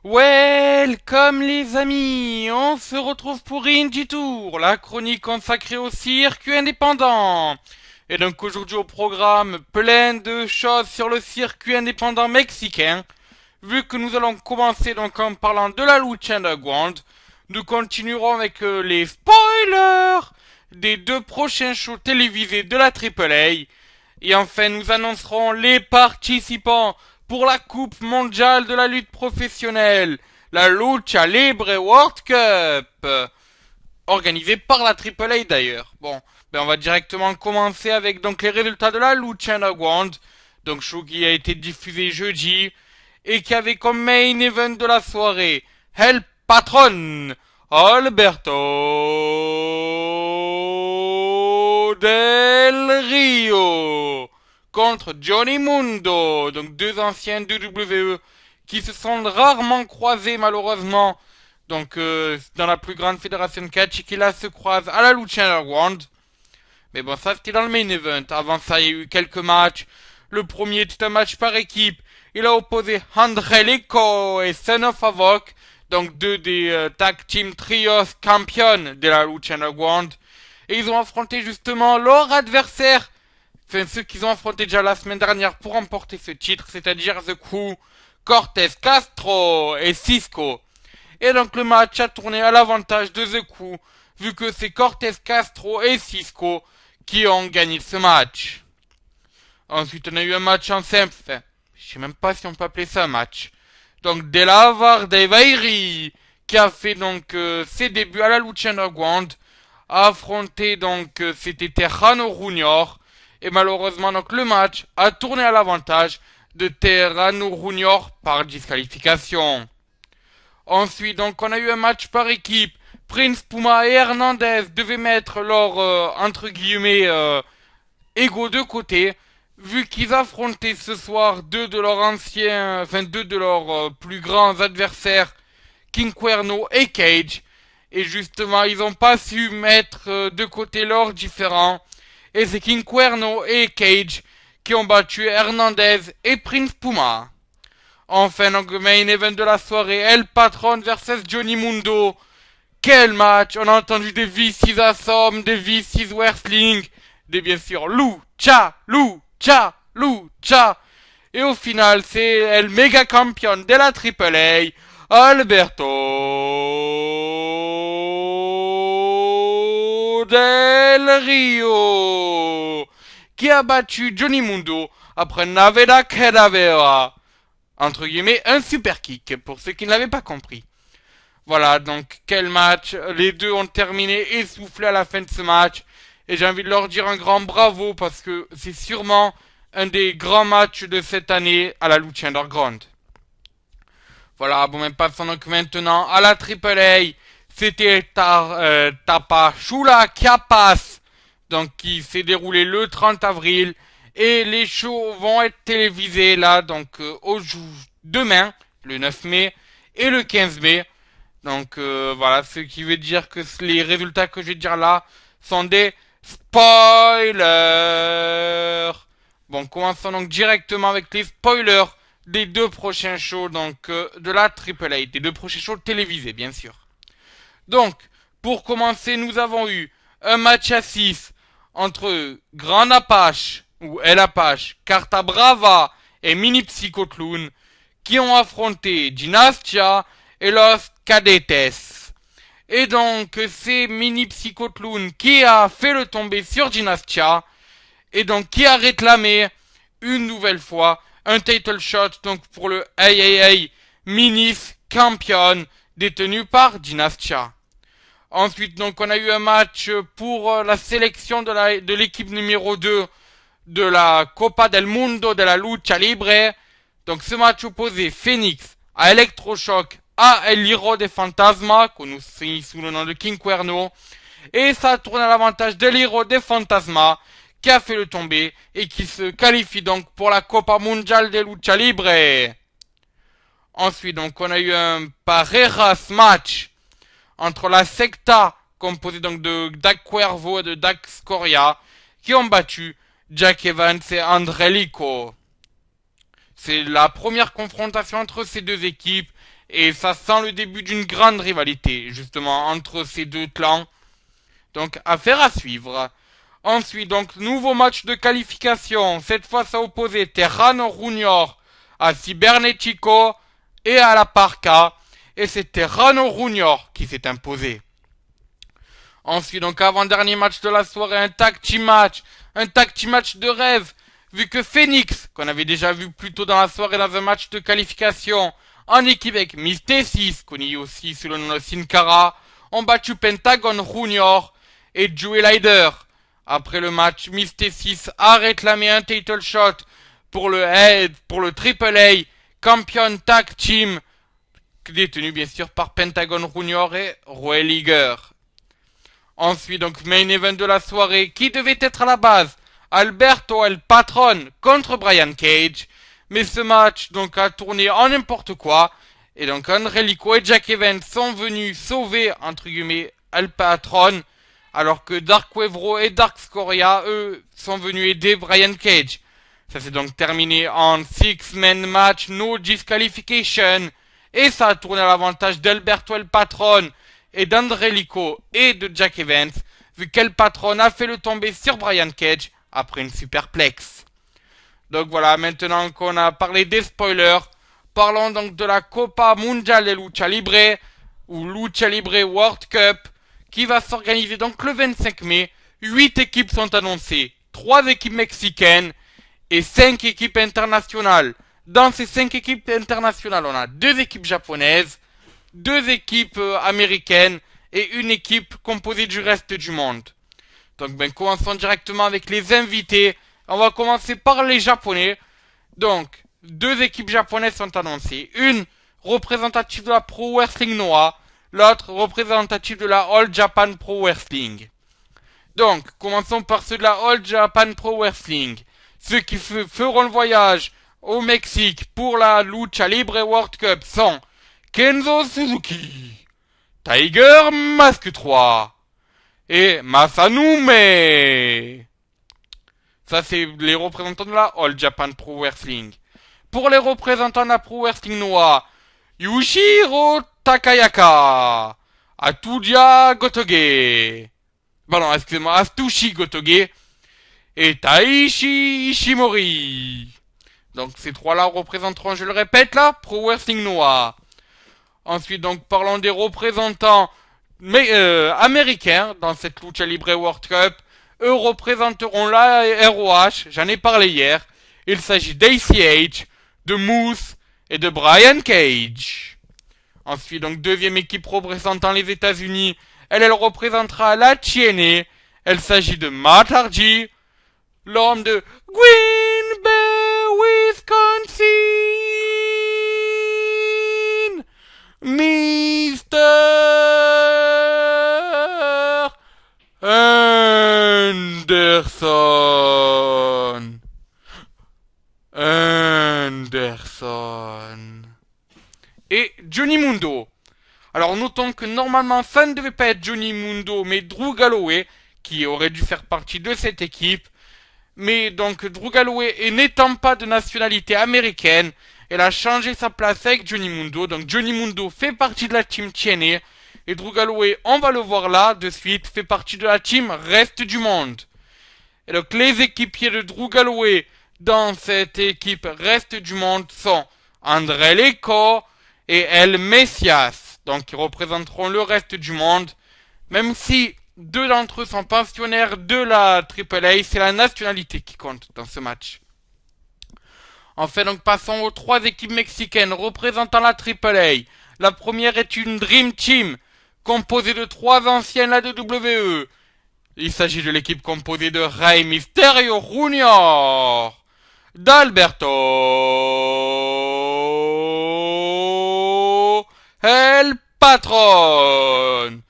Welcome les amis, on se retrouve pour Indie Tour, la chronique consacrée au circuit indépendant. Et donc aujourd'hui au programme, plein de choses sur le circuit indépendant mexicain. Vu que nous allons commencer donc en parlant de la lucha underground, nous continuerons avec les spoilers des deux prochains shows télévisés de la AAA. Et enfin, nous annoncerons les participants pour la Coupe mondiale de la lutte professionnelle, la Lucha Libre World Cup, organisée par la AAA d'ailleurs. Bon, on va directement commencer avec donc les résultats de la Lucha Underground, donc show qui a été diffusé jeudi et qui avait comme main event de la soirée El Patron Alberto Del Rio contre Johnny Mundo, donc deux anciens de WWE qui se sont rarement croisés malheureusement, donc dans la plus grande fédération de catch et qui là se croisent à la Lucha Underground. Mais bon, ça c'était dans le main event. Avant ça, il y a eu quelques matchs. Le premier était un match par équipe. Il a opposé Angelico et Son of Havoc, donc deux des tag team trios champions de la Lucha Underground. Et ils ont affronté justement leur adversaire, enfin ceux qu'ils ont affronté déjà la semaine dernière pour remporter ce titre, c'est-à-dire The Crew, Cortez Castro et Cisco. Et donc le match a tourné à l'avantage de The Crew, vu que c'est Cortez Castro et Cisco qui ont gagné ce match. Ensuite, on a eu un match en simple. Enfin, je sais même pas si on peut appeler ça un match. Donc, De La Vardevairi, qui a fait donc ses débuts à la Lucha Underground, a affronté donc c'était Terrano Junior. Et malheureusement, donc le match a tourné à l'avantage de Terrano Junior par disqualification. Ensuite, donc, on a eu un match par équipe. Prince Puma et Hernandez devaient mettre leur, entre guillemets, ego de côté, vu qu'ils affrontaient ce soir deux de leurs anciens, enfin deux de leurs plus grands adversaires, King Cuerno et Cage. Et justement, ils n'ont pas su mettre de côté leurs différends. Et c'est King Cuerno et Cage qui ont battu Hernandez et Prince Puma. Enfin, donc, main event de la soirée, El Patron versus Johnny Mundo. Quel match! On a entendu des V6 Assom, des V6 Wrestling, des bien sûr Lucha, Lucha, Lucha. Et au final, c'est El Mega Champion de la AAA, Alberto Del Rio, qui a battu Johnny Mundo après Naveda Kedavera. Entre guillemets, un super kick, pour ceux qui ne l'avaient pas compris. Voilà, donc quel match. Les deux ont terminé essoufflés à la fin de ce match. Et j'ai envie de leur dire un grand bravo parce que c'est sûrement un des grands matchs de cette année à la Lucha Underground. Voilà, bon, même passons donc maintenant à la AAA. C'était Tapachula Chiapas, donc qui s'est déroulé le 30 avril. Et les shows vont être télévisés là, donc demain, le 9 mai, et le 15 mai. Donc voilà, ce qui veut dire que les résultats que je vais dire là sont des spoilers. Bon, commençons donc directement avec les spoilers des deux prochains shows donc de la AAA, des deux prochains shows télévisés bien sûr. Donc, pour commencer, nous avons eu un match à 6 entre Grand Apache ou El Apache, Carta Brava et Mini Psychotloon qui ont affronté Dynastia et Los Cadetes. Et donc, c'est Mini Psychotloon qui a fait le tomber sur Dynastia et donc qui a réclamé une nouvelle fois un title shot donc pour le AAA Minis Champion détenu par Dynastia. Ensuite, donc, on a eu un match pour la sélection de l'équipe numéro 2 de la Copa del Mundo de la Lucha Libre. Donc, ce match opposait Phoenix à Electroshock à El Hiro de Fantasma, connu sous le nom de King Cuerno. Et ça tourne à l'avantage d'El Hiro de Fantasma, qui a fait le tomber et qui se qualifie donc pour la Copa Mundial de Lucha Libre. Ensuite, donc, on a eu un Parejas match entre la Secta, composée donc de Dak Cuervo et de Dak Scoria, qui ont battu Jack Evans et André Lico. C'est la première confrontation entre ces deux équipes, Et ça sent le début d'une grande rivalité, justement, entre ces deux clans. Donc, affaire à suivre. Ensuite, donc, nouveau match de qualification. Cette fois, ça opposait Terrano Junior à Cibernetico et à la Parka. Et c'est Terrano Junior qui s'est imposé. Ensuite, donc, avant-dernier match de la soirée, un tag team match. Un tag team match de rêve. Vu que Phoenix, qu'on avait déjà vu plus tôt dans la soirée dans un match de qualification, en équipe avec Mystesis, connu aussi sous le nom de Sin Cara, ont battu Pentagon Junior et Joey Ryder. Après le match, Mystesis a réclamé un title shot pour le Triple A Champion Tag Team, détenu bien sûr par Pentagon Junior et Roy Liger. Ensuite, donc, main event de la soirée, qui devait être à la base Alberto El Patron contre Brian Cage, mais ce match donc a tourné en n'importe quoi, et donc Angelico et Jack Evans sont venus sauver entre guillemets El Patron, alors que Dark Wavero et Dark Scoria, eux, sont venus aider Brian Cage. Ça s'est donc terminé en 6-man match, no disqualification, et ça a tourné à l'avantage d'Alberto El Patron et d'Angelico et de Jack Evans, vu qu'El Patron a fait le tomber sur Brian Cage après une superplex. Donc voilà, maintenant qu'on a parlé des spoilers, parlons donc de la Copa Mundial de Lucha Libre, ou Lucha Libre World Cup, qui va s'organiser donc le 25 mai. 8 équipes sont annoncées, 3 équipes mexicaines et 5 équipes internationales. Dans ces 5 équipes internationales, on a 2 équipes japonaises, 2 équipes américaines et une équipe composée du reste du monde. Donc commençons directement avec les invités. On va commencer par les japonais. Donc, 2 équipes japonaises sont annoncées. Une représentative de la Pro Wrestling Noah, l'autre représentative de la All Japan Pro Wrestling. Donc, commençons par ceux de la All Japan Pro Wrestling. Ceux qui feront le voyage au Mexique pour la Lucha Libre World Cup sont Kenzo Suzuki, Tiger Mask 3 et Masanume. Ça, c'est les représentants de la All Japan Pro Wrestling. Pour les représentants de la Pro Wrestling Noah, Yushiro Takayaka, Atudia Gotoge, excusez-moi, Astushi Gotoge et Taishi Ishimori. Donc, ces trois-là représenteront, je le répète là, Pro Wrestling Noah. Ensuite, donc, parlons des représentants américains dans cette Lucha Libre World Cup. Eux représenteront la ROH, j'en ai parlé hier. Il s'agit d'ACH, de Moose et de Brian Cage. Ensuite, donc, deuxième équipe représentant les États-Unis. Elle représentera la TNA. Elle s'agit de Matt Hardy, l'homme de Green Bay, Wisconsin, Mr. Anderson et Johnny Mundo. Alors notons que normalement ça ne devait pas être Johnny Mundo mais Drew Galloway qui aurait dû faire partie de cette équipe. Mais donc Drew Galloway n'étant pas de nationalité américaine, elle a changé sa place avec Johnny Mundo. Donc Johnny Mundo fait partie de la team TNA et Drew Galloway, on va le voir là de suite, fait partie de la team Reste du Monde. Et donc les équipiers de Drew Galloway dans cette équipe Reste du Monde sont André Leco et El Messias. Donc ils représenteront le reste du monde. Même si 2 d'entre eux sont pensionnaires de la AAA, c'est la nationalité qui compte dans ce match. Enfin, donc passons aux 3 équipes mexicaines représentant la AAA. La première est une Dream Team composée de 3 anciens de la WWE. Il s'agit de l'équipe composée de Rey Mysterio Jr., d'Alberto El Patron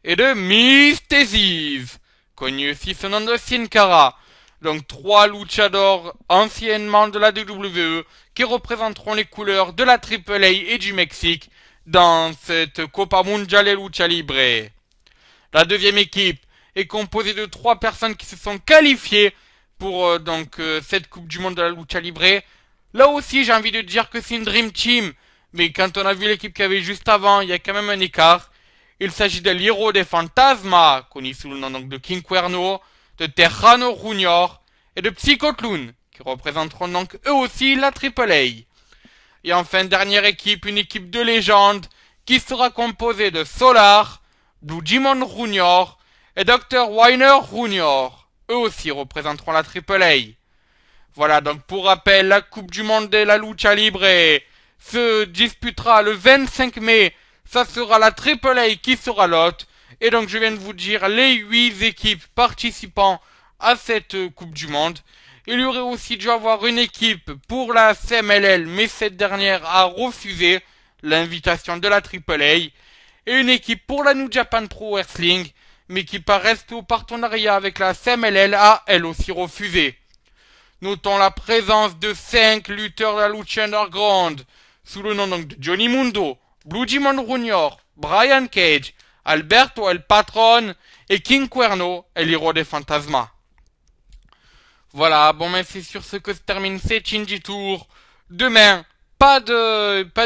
et de Mystesis, connu aussi sous le nom de Sin Cara. Donc 3 luchadors anciennement de la WWE qui représenteront les couleurs de la AAA et du Mexique dans cette Copa Mundial de Lucha Libre. La deuxième équipe est composée de 3 personnes qui se sont qualifiées pour cette Coupe du Monde de la Lucha Libre. Là aussi, j'ai envie de dire que c'est une Dream Team, Mais quand on a vu l'équipe qu'il y avait juste avant, il y a quand même un écart. Il s'agit de l'Hiro de Fantasma, connu sous le nom donc de King Cuerno, de Tejano Junior et de Psychotloon, qui représenteront donc eux aussi la AAA. Et enfin, dernière équipe, une équipe de légende, qui sera composée de Solar, Blue Demon Junior et Dr. Weiner Junior. Eux aussi représenteront la AAA. Voilà, donc pour rappel, la Coupe du Monde de la Lucha Libre se disputera le 25 mai. Ça sera la AAA qui sera l'hôte. Et donc je viens de vous dire les 8 équipes participant à cette Coupe du Monde. Il y aurait aussi dû avoir une équipe pour la CMLL, mais cette dernière a refusé l'invitation de la AAA. Et une équipe pour la New Japan Pro Wrestling, mais qui par respect au partenariat avec la CMLL a elle aussi refusé. Notons la présence de 5 lutteurs de la Lucha Underground, sous le nom donc de Johnny Mundo, Blue Demon Junior, Brian Cage, Alberto El Patron et King Cuerno, El Hiro de Fantasma. Voilà, bon mais c'est sur ce que se termine ces Shinji Tour. Demain, pas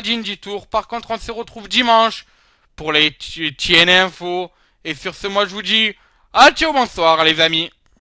Shinji Tour. Par contre, on se retrouve dimanche pour les TN Info. Et sur ce, moi je vous dis, ciao, bonsoir les amis.